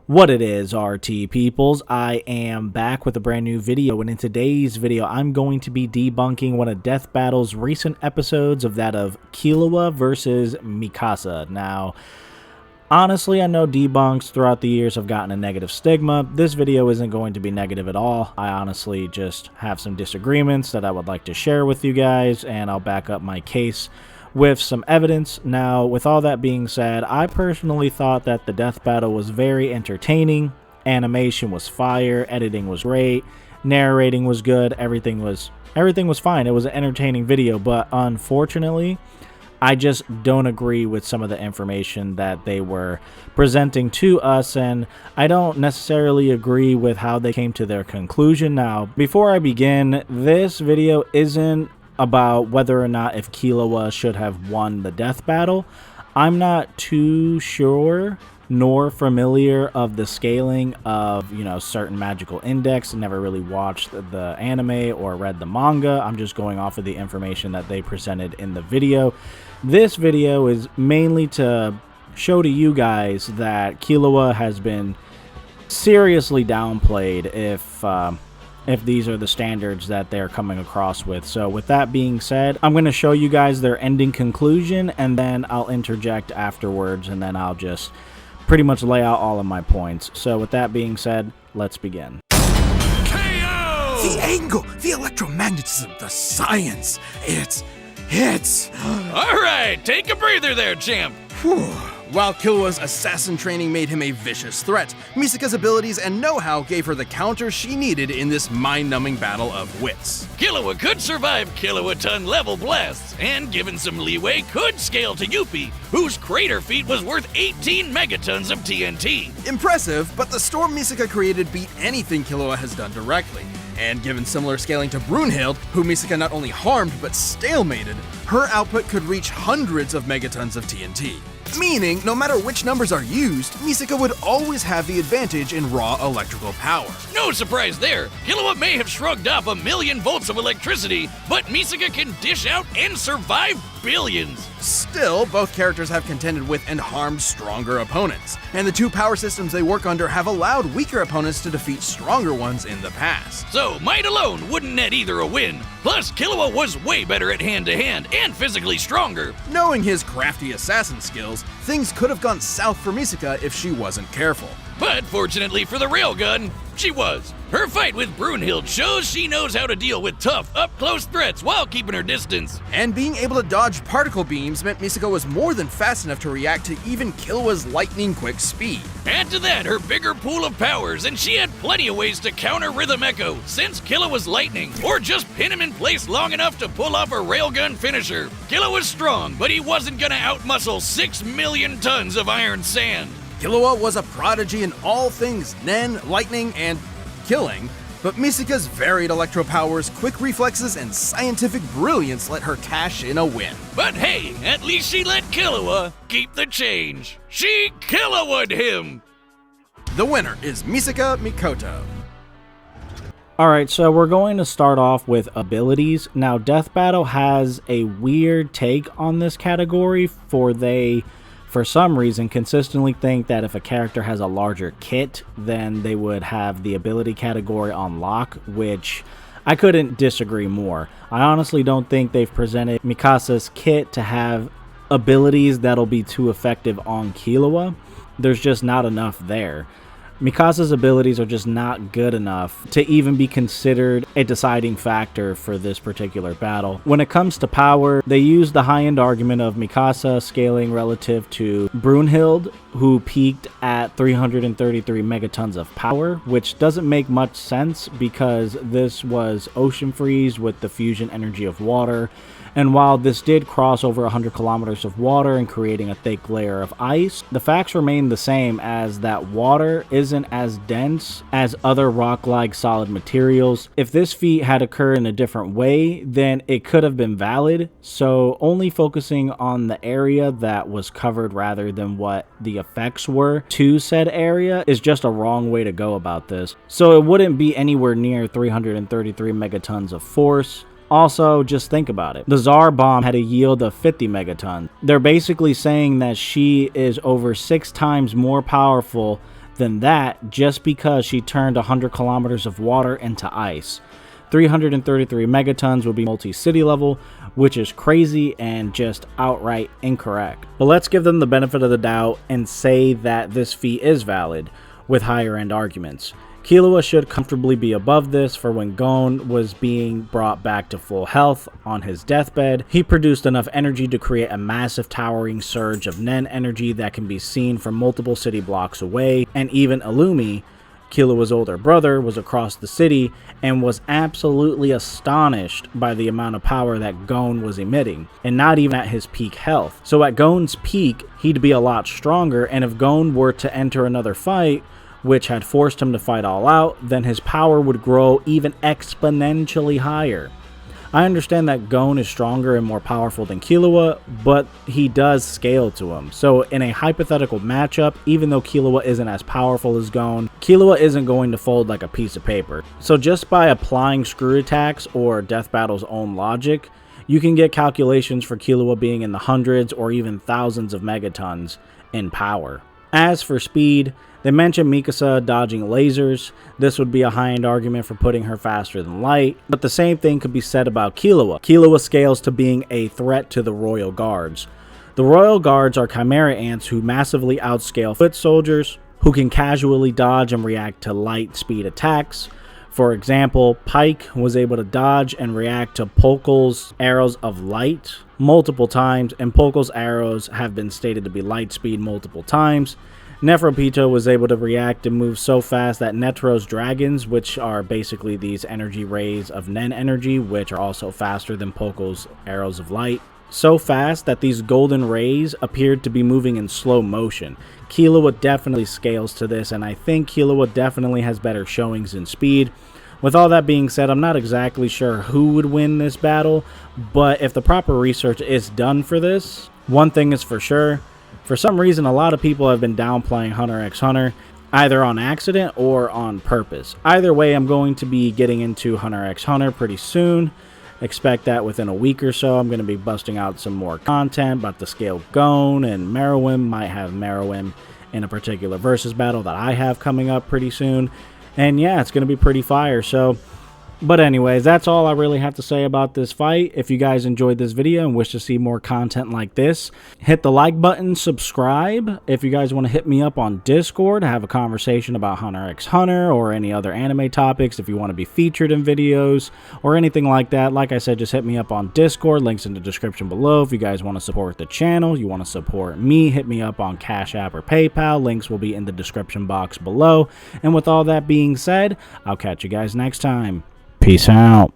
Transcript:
What it is, RT peoples, I am back with a brand new video, and in today's video I'm going to be debunking one of Death Battle's recent episodes of that of Killua versus Misaka. Now, honestly, I know debunks throughout the years have gotten a negative stigma. This video isn't going to be negative at all. I honestly just have some disagreements that I would like to share with you guys, and I'll back up my case with some evidence. Now, with all that being said, I personally thought that the death battle was very entertaining. Animation was fire, editing was great, narrating was good, everything was fine. It was an entertaining video, but unfortunately, I just don't agree with some of the information that they were presenting to us, and I don't necessarily agree with how they came to their conclusion. Now, before I begin, this video isn't about whether or not if Killua should have won the death battle. I'm not too sure nor familiar of the scaling of, certain magical index. I never really watched the anime or read the manga. I'm just going off of the information that they presented in the video. This video is mainly to show to you guys that Killua has been seriously downplayed if these are the standards that they're coming across with. So with that being said, I'm going to show you guys their ending conclusion, and then I'll interject afterwards, and then I'll just pretty much lay out all of my points. So with that being said, let's begin. KO! The angle, the electromagnetism, the science, it's... All right, take a breather there, champ. Whew. While Killua's assassin training made him a vicious threat, Misaka's abilities and know-how gave her the counter she needed in this mind-numbing battle of wits. Killua could survive kilowatt-ton level blasts, and given some leeway, could scale to Yuppie, whose crater feat was worth 18 megatons of TNT. Impressive, but the storm Misaka created beat anything Killua has done directly. And given similar scaling to Brunhild, who Misaka not only harmed but stalemated, her output could reach hundreds of megatons of TNT. Meaning, no matter which numbers are used, Misaka would always have the advantage in raw electrical power. No surprise there. Killua may have shrugged off 1,000,000 volts of electricity, but Misaka can dish out and survive billions. Still, both characters have contended with and harmed stronger opponents, and the two power systems they work under have allowed weaker opponents to defeat stronger ones in the past. So, might alone wouldn't net either a win. Plus, Killua was way better at hand-to-hand and physically stronger. Knowing his crafty assassin skills, things could have gone south for Misaka if she wasn't careful. But fortunately for the railgun, she was. Her fight with Brunhild shows she knows how to deal with tough, up-close threats while keeping her distance. And being able to dodge particle beams meant Misaka was more than fast enough to react to even Killua's lightning-quick speed. Add to that her bigger pool of powers, and she had plenty of ways to counter Rhythm Echo, since Killua was lightning, or just pin him in place long enough to pull off a railgun finisher. Killua was strong, but he wasn't gonna outmuscle 6 million tons of iron sand. Killua was a prodigy in all things Nen, lightning, and killing, but Misaka's varied electro powers, quick reflexes, and scientific brilliance let her cash in a win. But hey, at least she let Killua keep the change. She Killua'd him! The winner is Misaka Mikoto. Alright, so we're going to start off with abilities. Now, Death Battle has a weird take on this category, for some reason, consistently think that if a character has a larger kit, then they would have the ability category on lock, which I couldn't disagree more. I honestly don't think they've presented Mikasa's kit to have abilities that'll be too effective on Killua. There's just not enough there. Mikasa's abilities are just not good enough to even be considered a deciding factor for this particular battle. When it comes to power, they use the high-end argument of Misaka scaling relative to Brunhild, who peaked at 333 megatons of power, which doesn't make much sense because this was ocean freeze with the fusion energy of water. And while this did cross over 100 kilometers of water and creating a thick layer of ice, the facts remain the same as that water isn't as dense as other rock-like solid materials. If this feat had occurred in a different way, then it could have been valid, so only focusing on the area that was covered rather than what the effects were to said area is just a wrong way to go about this. So it wouldn't be anywhere near 333 megatons of force. Also, just think about it. The Tsar bomb had a yield of 50 megatons. They're basically saying that she is over 6 times more powerful than that just because she turned 100 kilometers of water into ice. 333 megatons would be multi-city level, which is crazy and just outright incorrect. But let's give them the benefit of the doubt and say that this feat is valid with higher end arguments. Killua should comfortably be above this, for when Gon was being brought back to full health on his deathbed, he produced enough energy to create a massive towering surge of Nen energy that can be seen from multiple city blocks away, and even Illumi, Killua's older brother, was across the city and was absolutely astonished by the amount of power that Gon was emitting, and not even at his peak health. So at Gon's peak, he'd be a lot stronger, and if Gon were to enter another fight, which had forced him to fight all out, then his power would grow even exponentially higher. I understand that Gon is stronger and more powerful than Killua, but he does scale to him. So in a hypothetical matchup, even though Killua isn't as powerful as Gon, Killua isn't going to fold like a piece of paper. So just by applying screw attacks or Death Battle's own logic, you can get calculations for Killua being in the hundreds or even thousands of megatons in power. As for speed, they mentioned Mikasa dodging lasers. This would be a high-end argument for putting her faster than light, but the same thing could be said about Killua. Killua scales to being a threat to the Royal Guards. The Royal Guards are chimera ants who massively outscale foot soldiers, who can casually dodge and react to light speed attacks. For example, Pike was able to dodge and react to Polkle's arrows of light multiple times, and Polkle's arrows have been stated to be light speed multiple times. Neferopito was able to react and move so fast that Netero's dragons, which are basically these energy rays of Nen energy, which are also faster than Polkle's arrows of light, so fast that these golden rays appeared to be moving in slow motion. Killua definitely scales to this, and I think Killua definitely has better showings in speed. With all that being said, I'm not exactly sure who would win this battle, but if the proper research is done for this, one thing is for sure. For some reason, a lot of people have been downplaying Hunter x Hunter, either on accident or on purpose. Either way, I'm going to be getting into Hunter x Hunter pretty soon. Expect that within a week or so. I'm going to be busting out some more content about the scale Gon, and Meruem. Might have Meruem in a particular versus battle that I have coming up pretty soon. And yeah, it's going to be pretty fire. But anyways, that's all I really have to say about this fight. If you guys enjoyed this video and wish to see more content like this, hit the like button, subscribe. If you guys want to hit me up on Discord, have a conversation about Hunter x Hunter or any other anime topics, if you want to be featured in videos or anything like that, like I said, just hit me up on Discord. Links in the description below. If you guys want to support the channel, you want to support me, hit me up on Cash App or PayPal. Links will be in the description box below. And with all that being said, I'll catch you guys next time. Peace out.